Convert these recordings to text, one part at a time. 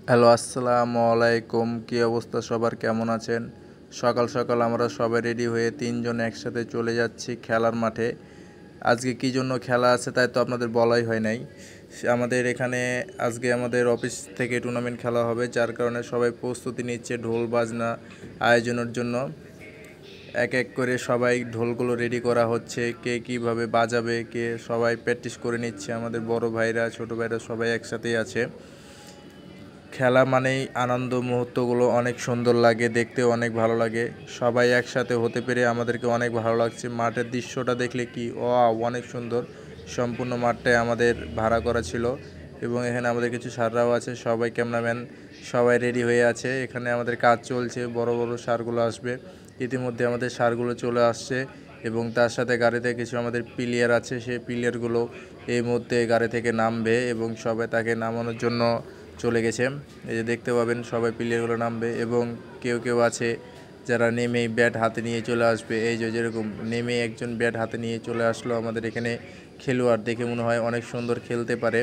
Hello, আসসালামু আলাইকুম। কী অবস্থা সবার, কেমন আছেন? সকাল সকাল আমরা সবাই রেডি হয়ে তিনজন একসাথে চলে যাচ্ছি খেলার মাঠে। আজকে কী জন্য খেলা আছে তাই তো আপনাদের বলাই হয় নাই। আমাদের এখানে আজকে আমাদের অফিস থেকে টুর্নামেন্ট খেলা হবে, যার কারণে সবাই প্রস্তুতি নিচ্ছে ঢোল বাজনা আয়োজনের জন্য। এক এক করে সবাই ঢোলগুলো রেডি করা হচ্ছে, কে কীভাবে বাজাবে, কে সবাই প্র্যাকটিস করে নিচ্ছে। আমাদের বড় ভাইরা ছোট ভাইরা সবাই একসাথেই আছে। খেলা মানেই আনন্দ, মুহূর্তগুলো অনেক সুন্দর লাগে, দেখতেও অনেক ভালো লাগে। সবাই একসাথে হতে পেরে আমাদেরকে অনেক ভালো লাগছে। মাঠের দৃশ্যটা দেখলে কি অনেক সুন্দর। সম্পূর্ণ মাঠটাই আমাদের ভাড়া করা ছিল এবং এখানে আমাদের কিছু সাররাও আছে, সবাই ক্যামেরাম্যান সবাই রেডি হয়ে আছে। এখানে আমাদের কাজ চলছে, বড় বড় সারগুলো আসবে। ইতিমধ্যে আমাদের সারগুলো চলে আসছে এবং তার সাথে গাড়িতে কিছু আমাদের প্লেয়ার আছে, সেই প্লেয়ারগুলো এই মুহূর্তে গাড়ি থেকে নামবে এবং সবাই তাকে নামানোর জন্য চলে গেছে। এই যে দেখতে পাবেন সবাই প্লেয়ারগুলো নামবে এবং কেউ কেউ আছে যারা নেমেই ব্যাট হাতে নিয়ে চলে আসবে। এই যে যেরকম নেমে একজন ব্যাট হাতে নিয়ে চলে আসলো আমাদের এখানে খেলোয়াড়, দেখে মনে হয় অনেক সুন্দর খেলতে পারে।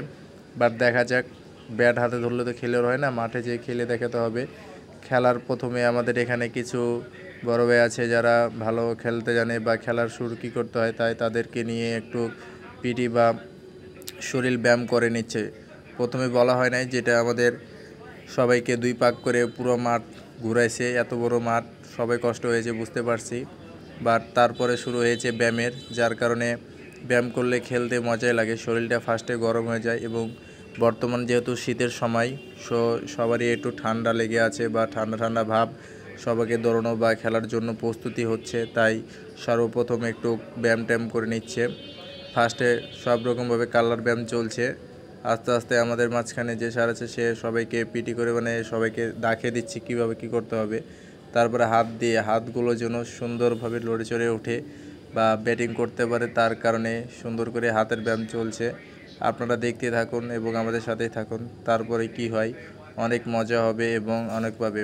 বাট দেখা যাক, ব্যাট হাতে ধরলে তো খেলোয়াড় হয় না, মাঠে যেয়ে খেলে দেখাতে হবে। খেলার প্রথমে আমাদের এখানে কিছু বড় ভাই আছে যারা ভালো খেলতে জানে বা খেলার শুরু কী করতে হয় তাই তাদেরকে নিয়ে একটু পিটি বা শরীর ব্যায়াম করে নিচ্ছে। প্রথমে বলা হয় নাই, যেটা আমাদের সবাইকে 2 পাক করে পুরো মাঠ ঘুরাইছে। এত বড় মাঠ, সবাই কষ্ট হয়েছে বুঝতে পারছি। বাট তারপরে শুরু হয়েছে ব্যায়ামের, যার কারণে ব্যায়াম করলে খেলতে মজাই লাগে। শরীরটা ফার্স্টে গরম হয়ে যায় এবং বর্তমান যেহেতু শীতের সময়, সবারই একটু ঠান্ডা লেগে আছে বা ঠান্ডা ঠান্ডা ভাব, সবাইকে দৌড়ানো বা খেলার জন্য প্রস্তুতি হচ্ছে। তাই সর্বপ্রথম একটু ব্যায়াম ট্যায়াম করে নিচ্ছে। ফার্স্টে সব রকমভাবে কালার ব্যায়াম চলছে। আস্তে আস্তে আমাদের মাঝখানে যে স্যার আছে সে সবাইকে পিটি করে সবাইকে দেখিয়ে দিচ্ছে কীভাবে কী করতে হবে। তারপরে হাত দিয়ে হাতগুলো যেন সুন্দরভাবে লড়ে চড়ে ওঠে বা ব্যাটিং করতে পারে, তার কারণে সুন্দর করে হাতের ব্যায়াম চলছে। আপনারা দেখতে থাকুন এবং আমাদের সাথেই থাকুন, তারপরে কি হয় অনেক মজা হবে এবং অনেকভাবে।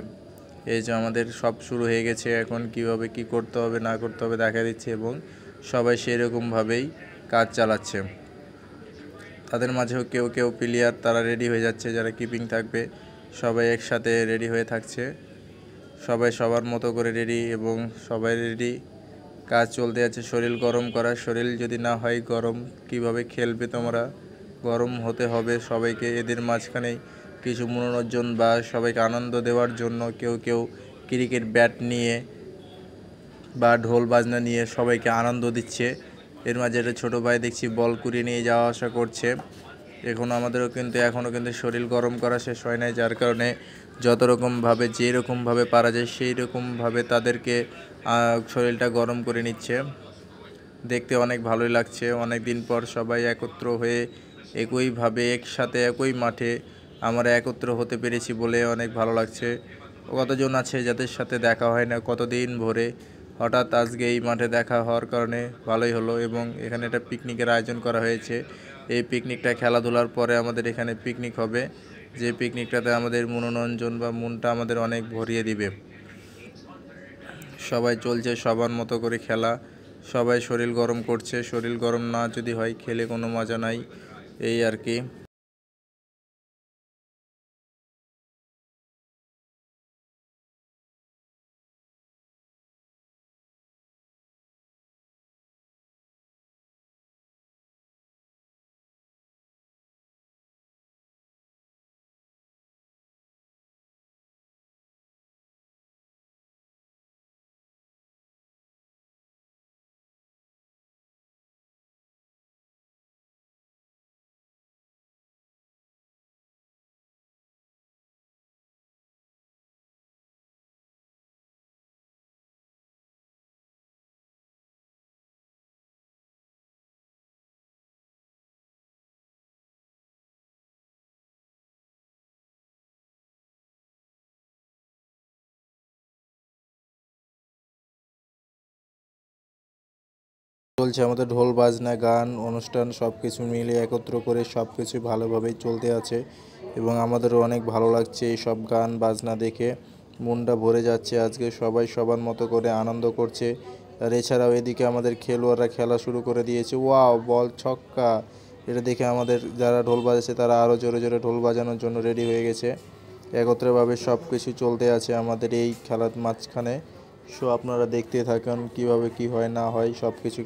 এই যে আমাদের সব শুরু হয়ে গেছে, এখন কিভাবে কি করতে হবে না করতে হবে দেখা দিচ্ছে এবং সবাই সেরকমভাবেই কাজ চালাচ্ছে। তাদের মাঝেও কেউ কেউ প্লেয়ার তারা রেডি হয়ে যাচ্ছে, যারা কিপিং থাকবে সবাই একসাথে রেডি হয়ে থাকছে। সবাই সবার মতো করে রেডি এবং সবাই রেডি, কাজ চলতে আছে। শরীর গরম করা, শরীর যদি না হয় গরম কিভাবে খেলবে তোমরা? গরম হতে হবে সবাইকে। এদের মাঝখানেই কিছু মনোরঞ্জন বা সবাইকে আনন্দ দেওয়ার জন্য কেউ কেউ ক্রিকেট ব্যাট নিয়ে বা ঢোল বাজনা নিয়ে সবাইকে আনন্দ দিচ্ছে। এর মাঝে একটা ছোটো ভাই দেখছি বল কুড়িয়ে নিয়ে যাওয়া আসা করছে। এখনও কিন্তু শরীর গরম করা শেষ হয় নাই, যার কারণে যত রকমভাবে যেরকমভাবে পারা যায় সেই রকমভাবে তাদেরকে শরীরটা গরম করে নিচ্ছে। দেখতে অনেক ভালোই লাগছে। অনেক দিন পর সবাই একত্র হয়ে একইভাবে একসাথে একই মাঠে আমরা একত্র হতে পেরেছি বলে অনেক ভালো লাগছে। কতজন আছে যাদের সাথে দেখা হয় না কতদিন ভরে, হঠাৎ আজকে এই মাঠে দেখা হওয়ার কারণে ভালোই হলো। এবং এখানে একটা পিকনিকের আয়োজন করা হয়েছে। এই পিকনিকটা খেলাধুলার পরে আমাদের এখানে পিকনিক হবে, যে পিকনিকটাতে আমাদের মনোরঞ্জন বা মনটা আমাদের অনেক ভরিয়ে দিবে। সবাই চলছে সবার মতো করে খেলা, সবাই শরীর গরম করছে। শরীর গরম না যদি হয় খেলে কোনো মজা নাই, এই আর কি। চলছে আমাদের ঢোল বাজনা গান অনুষ্ঠান সব কিছু মিলে একত্র করে সব কিছু ভালোভাবেই চলতে আছে এবং আমাদেরও অনেক ভালো লাগছে এই সব গান বাজনা দেখে। মনটা ভরে যাচ্ছে। আজকে সবাই সবার মতো করে আনন্দ করছে। আর এছাড়াও এদিকে আমাদের খেলোয়াড়রা খেলা শুরু করে দিয়েছে। ওয়াও, বল ছক্কা! এটা দেখে আমাদের যারা ঢোল বাজাচ্ছে তারা আরও জোরে জোরে ঢোল বাজানোর জন্য রেডি হয়ে গেছে। একত্রেভাবে সব কিছু চলতে আছে আমাদের এই খেলার মাঝখানে। সো আপনারা দেখতে থাকুন কিভাবে কি হয় না হয় সব কিছু।